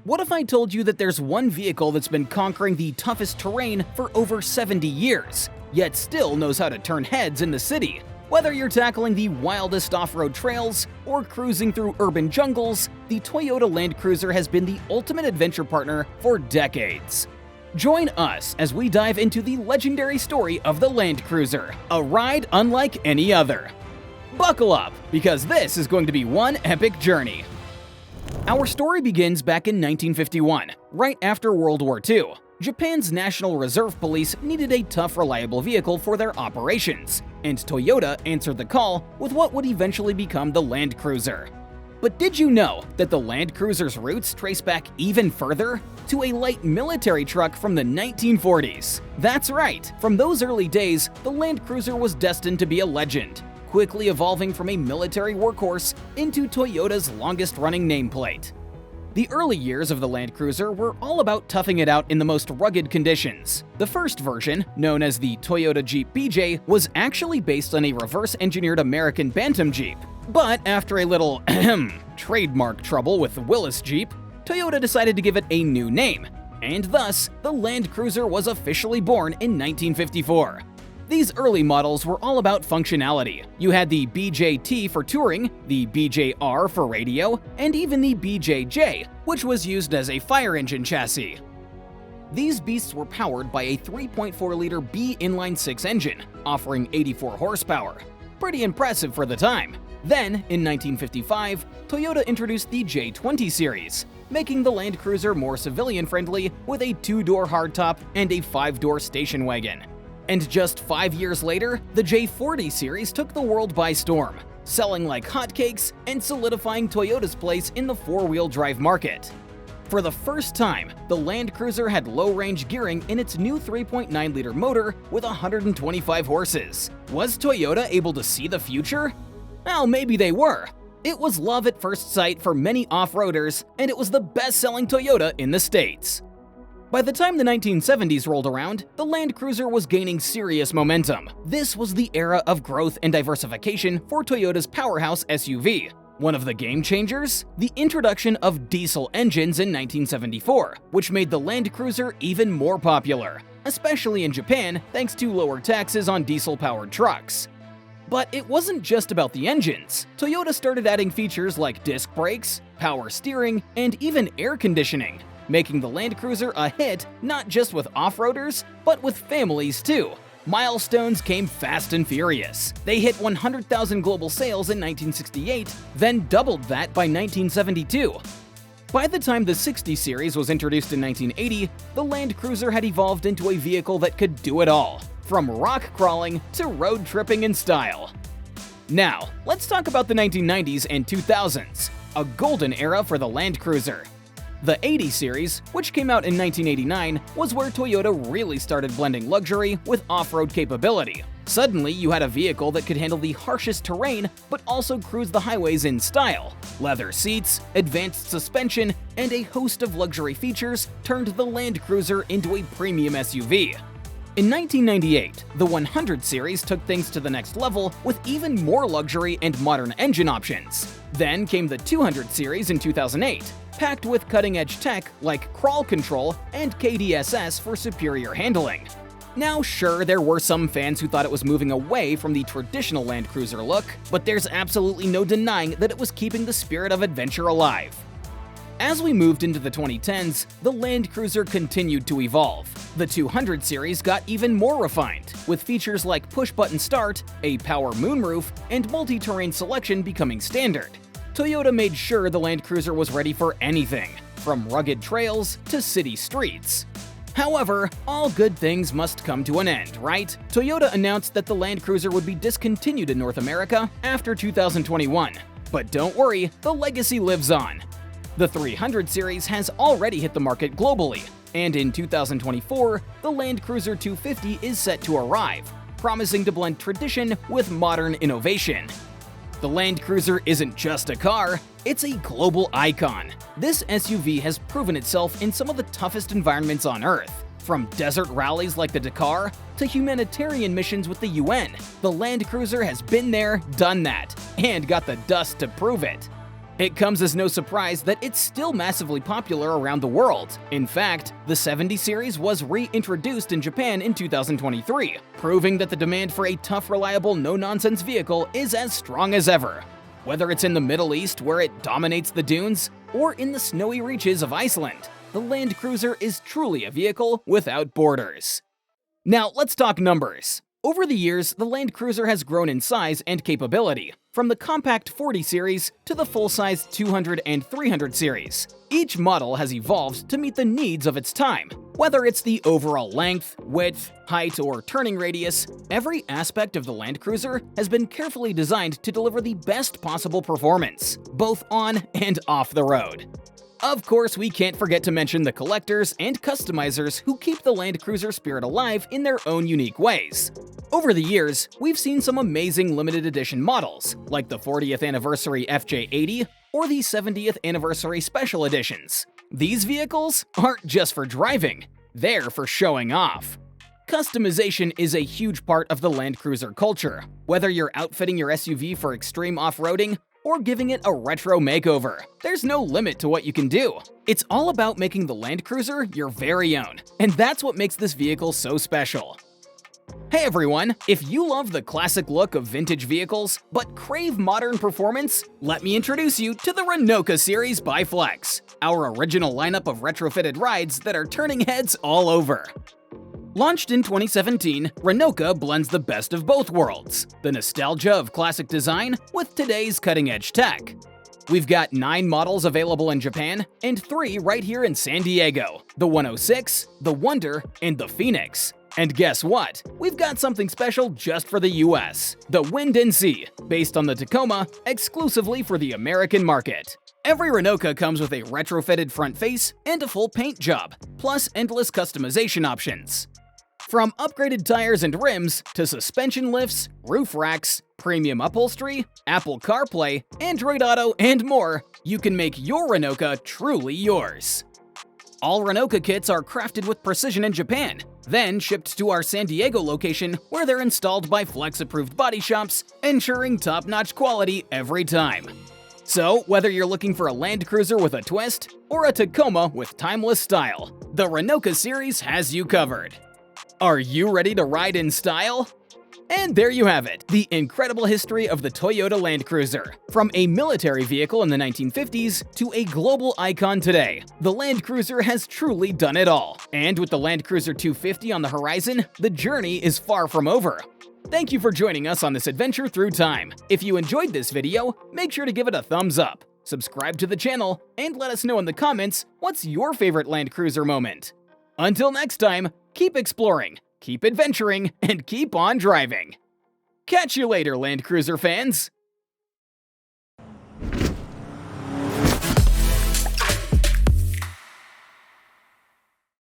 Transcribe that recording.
What if I told you that there's one vehicle that's been conquering the toughest terrain for over 70 years, yet still knows how to turn heads in the city? Whether you're tackling the wildest off-road trails or cruising through urban jungles, the Toyota Land Cruiser has been the ultimate adventure partner for decades. Join us as we dive into the legendary story of the Land Cruiser, a ride unlike any other. Buckle up, because this is going to be one epic journey. Our story begins back in 1951, right after World War II. Japan's National Reserve Police needed a tough, reliable vehicle for their operations, and Toyota answered the call with what would eventually become the Land Cruiser. But did you know that the Land Cruiser's roots trace back even further? To a light military truck from the 1940s. That's right, from those early days, the Land Cruiser was destined to be a legend, quickly evolving from a military workhorse into Toyota's longest-running nameplate. The early years of the Land Cruiser were all about toughing it out in the most rugged conditions. The first version, known as the Toyota Jeep BJ, was actually based on a reverse-engineered American Bantam Jeep. But after a little trademark trouble with the Willys Jeep, Toyota decided to give it a new name, and thus, the Land Cruiser was officially born in 1954. These early models were all about functionality. You had the BJT for touring, the BJR for radio, and even the BJJ, which was used as a fire engine chassis. These beasts were powered by a 3.4-liter B inline-6 engine, offering 84 horsepower. Pretty impressive for the time. Then, in 1955, Toyota introduced the J20 series, making the Land Cruiser more civilian-friendly with a 2-door hardtop and a 5-door station wagon. And just 5 years later, the J40 series took the world by storm, selling like hotcakes and solidifying Toyota's place in the 4-wheel drive market. For the first time, the Land Cruiser had low-range gearing in its new 3.9-liter motor with 125 horses. Was Toyota able to see the future? Well, maybe they were. It was love at first sight for many off-roaders, and it was the best-selling Toyota in the States. By the time the 1970s rolled around, the Land Cruiser was gaining serious momentum. This was the era of growth and diversification for Toyota's powerhouse SUV. One of the game changers? The introduction of diesel engines in 1974, which made the Land Cruiser even more popular, especially in Japan thanks to lower taxes on diesel-powered trucks. But it wasn't just about the engines. Toyota started adding features like disc brakes, power steering, and even air conditioning, making the Land Cruiser a hit not just with off-roaders, but with families too. Milestones came fast and furious. They hit 100,000 global sales in 1968, then doubled that by 1972. By the time the 60 series was introduced in 1980, the Land Cruiser had evolved into a vehicle that could do it all, from rock crawling to road tripping in style. Now, let's talk about the 1990s and 2000s, a golden era for the Land Cruiser. The 80 series, which came out in 1989, was where Toyota really started blending luxury with off-road capability. Suddenly, you had a vehicle that could handle the harshest terrain, but also cruise the highways in style. Leather seats, advanced suspension, and a host of luxury features turned the Land Cruiser into a premium SUV. In 1998, the 100 series took things to the next level with even more luxury and modern engine options. Then came the 200 series in 2008, packed with cutting-edge tech like crawl control and KDSS for superior handling. Now sure, there were some fans who thought it was moving away from the traditional Land Cruiser look, but there's absolutely no denying that it was keeping the spirit of adventure alive. As we moved into the 2010s, the Land Cruiser continued to evolve. The 200 series got even more refined, with features like push-button start, a power moonroof, and multi-terrain selection becoming standard. Toyota made sure the Land Cruiser was ready for anything, from rugged trails to city streets. However, all good things must come to an end, right? Toyota announced that the Land Cruiser would be discontinued in North America after 2021. But don't worry, the legacy lives on. The 300 series has already hit the market globally, and in 2024, the Land Cruiser 250 is set to arrive, promising to blend tradition with modern innovation. The Land Cruiser isn't just a car, it's a global icon. This SUV has proven itself in some of the toughest environments on Earth. From desert rallies like the Dakar to humanitarian missions with the UN, the Land Cruiser has been there, done that, and got the dust to prove it. It comes as no surprise that it's still massively popular around the world. In fact, the 70 series was reintroduced in Japan in 2023, proving that the demand for a tough, reliable, no-nonsense vehicle is as strong as ever. Whether it's in the Middle East, where it dominates the dunes, or in the snowy reaches of Iceland, the Land Cruiser is truly a vehicle without borders. Now, let's talk numbers. Over the years, the Land Cruiser has grown in size and capability, from the compact 40 series to the full-size 200 and 300 series. Each model has evolved to meet the needs of its time. Whether it's the overall length, width, height, or turning radius, every aspect of the Land Cruiser has been carefully designed to deliver the best possible performance, both on and off the road. Of course, we can't forget to mention the collectors and customizers who keep the Land Cruiser spirit alive in their own unique ways. Over the years, we've seen some amazing limited edition models, like the 40th anniversary FJ80 or the 70th anniversary special editions. These vehicles aren't just for driving, they're for showing off. Customization is a huge part of the Land Cruiser culture, whether you're outfitting your SUV for extreme off-roading or giving it a retro makeover. There's no limit to what you can do. It's all about making the Land Cruiser your very own, and that's what makes this vehicle so special. Hey everyone, if you love the classic look of vintage vehicles but crave modern performance, let me introduce you to the Renoa Series by Flex, our original lineup of retrofitted rides that are turning heads all over. Launched in 2017, Renoa blends the best of both worlds, the nostalgia of classic design with today's cutting-edge tech. We've got 9 models available in Japan and 3 right here in San Diego, the 106, the Wonder, and the Phoenix. And guess what? We've got something special just for the US, the Wind & Sea, based on the Tacoma, exclusively for the American market. Every Renoa comes with a retrofitted front face and a full paint job, plus endless customization options. From upgraded tires and rims to suspension lifts, roof racks, premium upholstery, Apple CarPlay, Android Auto, and more, you can make your Renoa truly yours. All Renoa kits are crafted with precision in Japan, then shipped to our San Diego location where they're installed by Flex-approved body shops, ensuring top-notch quality every time. So, whether you're looking for a Land Cruiser with a twist or a Tacoma with timeless style, the Renoa Series has you covered. Are you ready to ride in style? And there you have it, the incredible history of the Toyota Land Cruiser. From a military vehicle in the 1950s to a global icon today, the Land Cruiser has truly done it all. And with the Land Cruiser 250 on the horizon, the journey is far from over. Thank you for joining us on this adventure through time. If you enjoyed this video, make sure to give it a thumbs up, subscribe to the channel, and let us know in the comments what's your favorite Land Cruiser moment. Until next time, keep exploring, keep adventuring, and keep on driving. Catch you later, Land Cruiser fans!